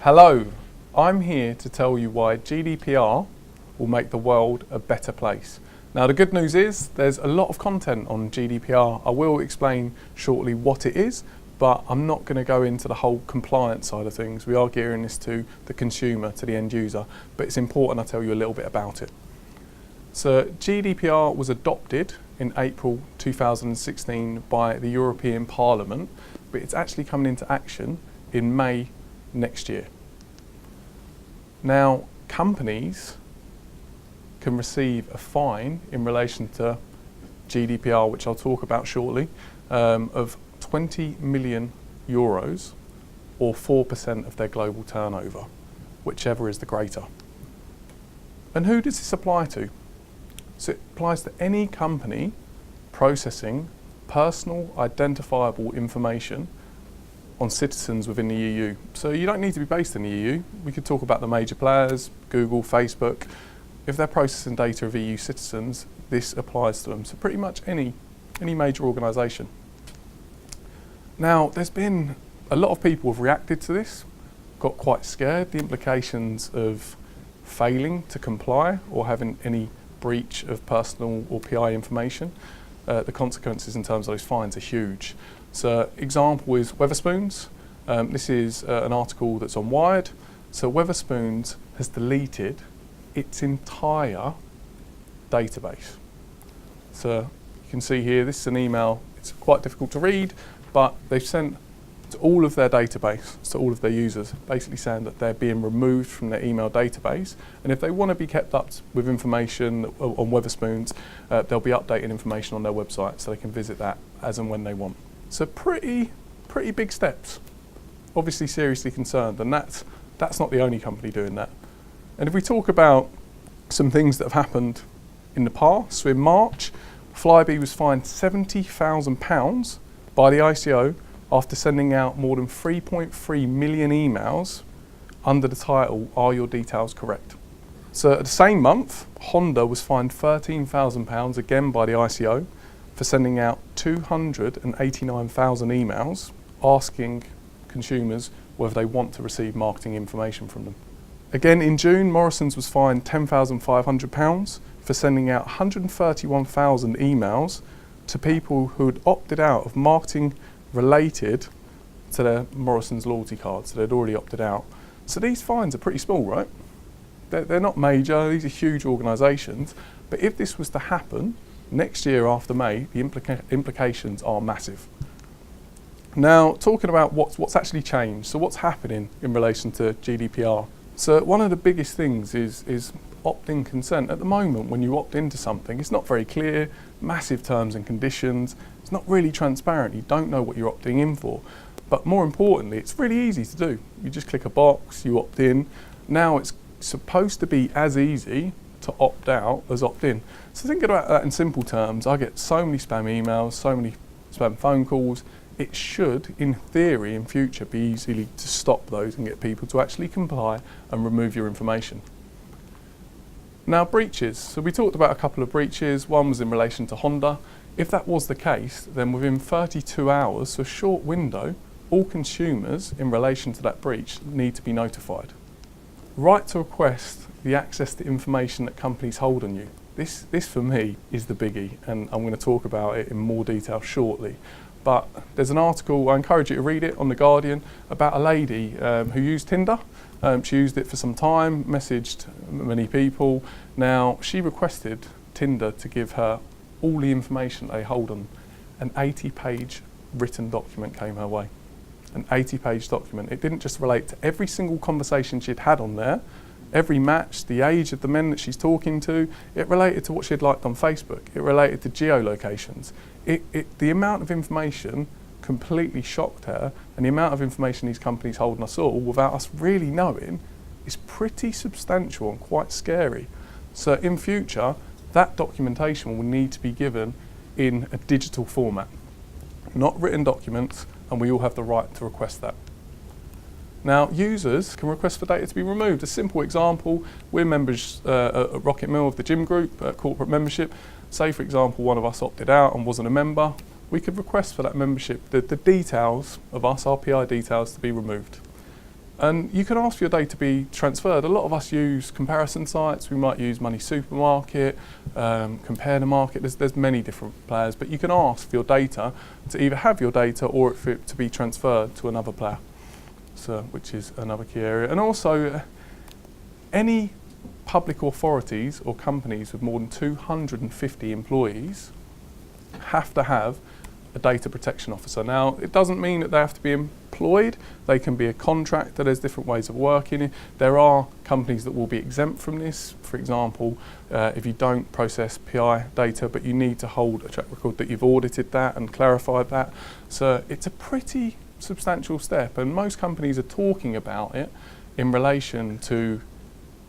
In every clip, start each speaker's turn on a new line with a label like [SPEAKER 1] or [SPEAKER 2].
[SPEAKER 1] Hello, I'm here to tell you why GDPR will make the world a better place. Now the good news is there's a lot of content on GDPR. I will explain shortly what it is, but I'm not going to go into the whole compliance side of things. We are gearing this to the consumer, to the end user, but it's important I tell you a little bit about it. So GDPR was adopted in April 2016 by the European Parliament, but it's actually coming into action in May next year. Now, companies can receive a fine in relation to GDPR, which I'll talk about shortly, of 20 million euros or 4% of their global turnover, whichever is the greater. And who does this apply to? So it applies to any company processing personal identifiable information on citizens within the EU. So you don't need to be based in the EU. We could talk about the major players, Google, Facebook. If they're processing data of EU citizens, this applies to them. So pretty much any major organisation. Now, there's been a lot of people have reacted to this, got quite scared, the implications of failing to comply or having any breach of personal or PI information. The consequences in terms of those fines are huge. So example is Weatherspoons. This is an article that's on Wired. So Weatherspoons has deleted its entire database. So you can see here, this is an email. It's quite difficult to read, but they've sent to all of their database, to all of their users, basically saying that they're being removed from their email database. And if they want to be kept up with information on Weatherspoons, they'll be updating information on their website so they can visit that as and when they want. So pretty big steps. Obviously seriously concerned, and that's not the only company doing that. And if we talk about some things that have happened in the past, so in March, Flybe was fined £70,000 by the ICO after sending out more than 3.3 million emails under the title, "Are your details correct?" So the same month, Honda was fined £13,000 again by the ICO for sending out 289,000 emails asking consumers whether they want to receive marketing information from them. Again in June, Morrison's was fined £10,500 for sending out 131,000 emails to people who had opted out of marketing related to their Morrison's loyalty cards, so they'd already opted out. So these fines are pretty small, right? They're not major, these are huge organisations, but if this was to happen next year after May, the implications are massive. Now, talking about what's actually changed, so what's happening in relation to GDPR. So one of the biggest things is opt-in consent. At the moment, when you opt into something, it's not very clear, massive terms and conditions, it's not really transparent, you don't know what you're opting in for. But more importantly, it's really easy to do. You just click a box, you opt in. Now it's supposed to be as easy to opt out as opt in. So think about that in simple terms. I get so many spam emails, so many spam phone calls. It should, in theory, in future, be easy to stop those and get people to actually comply and remove your information. Now, breaches. So we talked about a couple of breaches. One was in relation to Honda. If that was the case, then within 32 hours, so a short window, all consumers in relation to that breach need to be notified. Right to request the access to information that companies hold on you. This for me is the biggie, and I'm going to talk about it in more detail shortly. But there's an article, I encourage you to read it, on The Guardian about a lady who used Tinder. She used it for some time, messaged many people. Now, she requested Tinder to give her all the information they hold on. An 80-page written document came her way. An 80-page document. It didn't just relate to every single conversation she'd had on there, every match, the age of the men that she's talking to. It related to what she'd liked on Facebook. It related to geolocations. The amount of information completely shocked her, and the amount of information these companies hold on us all without us really knowing is pretty substantial and quite scary. So in future, that documentation will need to be given in a digital format, not written documents, and we all have the right to request that. Now, users can request for data to be removed. A simple example, we're members at RocketMill of the gym group, corporate membership. Say, for example, one of us opted out and wasn't a member. We could request for that membership, the details of us, our PI details, to be removed. And you can ask for your data to be transferred. A lot of us use comparison sites. We might use Money Supermarket, Compare the Market. There's many different players, but you can ask for your data to either have your data or for it to be transferred to another player, so, which is another key area. And also, any public authorities or companies with more than 250 employees have to have a data protection officer. Now, it doesn't mean that they have to be employed. They can be a contractor. There's different ways of working. There are companies that will be exempt from this. For example, if you don't process PI data, but you need to hold a track record that you've audited that and clarified that. So it's a pretty substantial step, and most companies are talking about it in relation to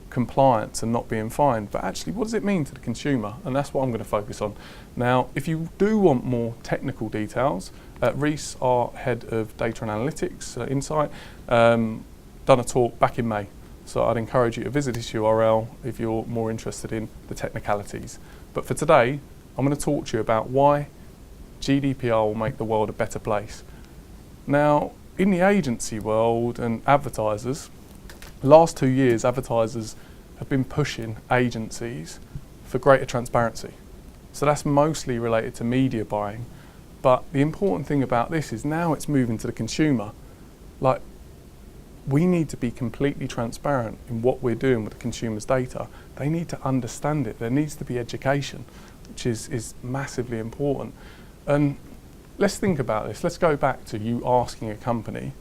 [SPEAKER 1] compliance and not being fined, but actually what does it mean to the consumer? And that's what I'm going to focus on. Now, if you do want more technical details, Reese, our head of data and analytics Insight, done a talk back in May, so I'd encourage you to visit this URL if you're more interested in the technicalities. But for today, I'm going to talk to you about why GDPR will make the world a better place. Now, in the agency world and advertisers, last 2 years, advertisers have been pushing agencies for greater transparency. So that's mostly related to media buying. But the important thing about this is now it's moving to the consumer. Like, we need to be completely transparent in what we're doing with the consumer's data. They need to understand it. There needs to be education, which is massively important. And let's think about this. Let's go back to you asking a company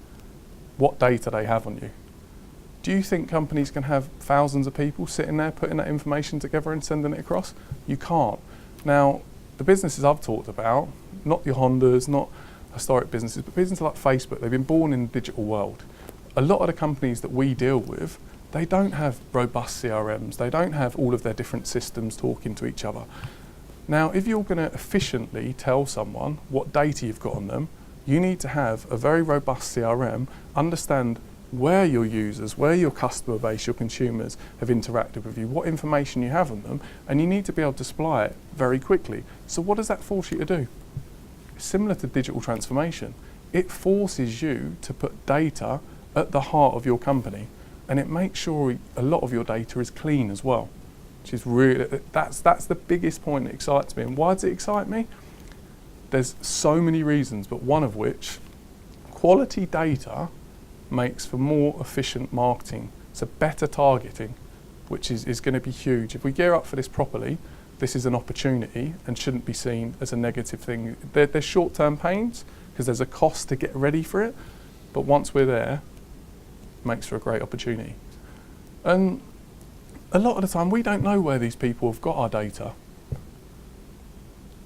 [SPEAKER 1] what data they have on you. Do you think companies can have thousands of people sitting there putting that information together and sending it across? You can't. Now, the businesses I've talked about, not your Hondas, not historic businesses, but businesses like Facebook, they've been born in the digital world. A lot of the companies that we deal with, they don't have robust CRMs. They don't have all of their different systems talking to each other. Now, if you're going to efficiently tell someone what data you've got on them, you need to have a very robust CRM, understand where your users, where your customer base, your consumers have interacted with you, what information you have on them, and you need to be able to supply it very quickly. So what does that force you to do? Similar to digital transformation, it forces you to put data at the heart of your company, and it makes sure a lot of your data is clean as well, which is really, that's the biggest point that excites me. And why does it excite me? There's so many reasons, but one of which, quality data makes for more efficient marketing. So better targeting, which is going to be huge. If we gear up for this properly, this is an opportunity and shouldn't be seen as a negative thing. There's short-term pains because there's a cost to get ready for it, but once we're there, it makes for a great opportunity. And a lot of the time, we don't know where these people have got our data.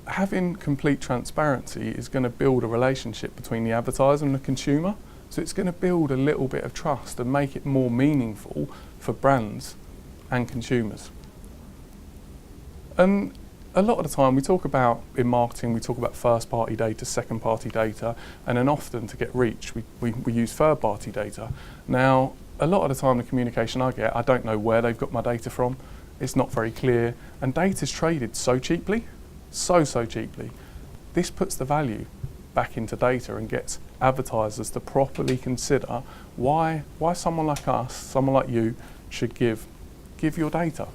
[SPEAKER 1] Having complete transparency is going to build a relationship between the advertiser and the consumer. So it's going to build a little bit of trust and make it more meaningful for brands and consumers. And a lot of the time we talk about, in marketing, we talk about first party data, second party data, and then often to get reach, we use third party data. Now, a lot of the time the communication I get, I don't know where they've got my data from, it's not very clear, and data's traded so cheaply, so cheaply. This puts the value back into data and gets advertisers to properly consider why someone like us, someone like you, should give your data.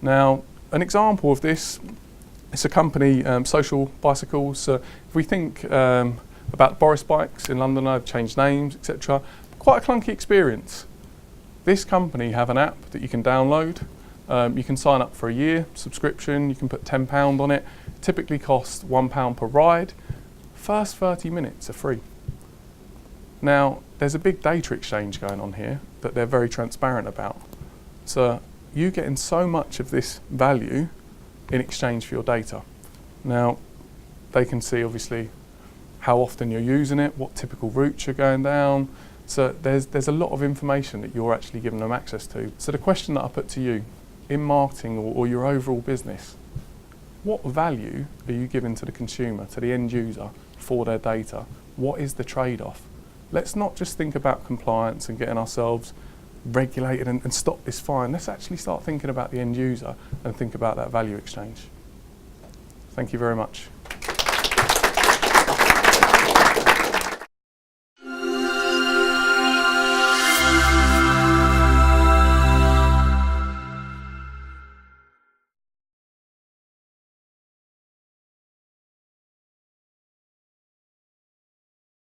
[SPEAKER 1] Now, an example of this, it's a company, Social Bicycles. If we think about Boris bikes in London, I've changed names, etc. Quite a clunky experience. This company have an app that you can download. You can sign up for a year subscription. You can put £10 on it. Typically costs £1 per ride. First 30 minutes are free. Now, there's a big data exchange going on here that they're very transparent about. So you're getting so much of this value in exchange for your data. Now, they can see obviously how often you're using it, what typical routes you're going down. So there's a lot of information that you're actually giving them access to. So the question that I put to you, in marketing or your overall business, what value are you giving to the consumer, to the end user, for their data? What is the trade-off? Let's not just think about compliance and getting ourselves regulated and stop this fine. Let's actually start thinking about the end user and think about that value exchange. Thank you very much.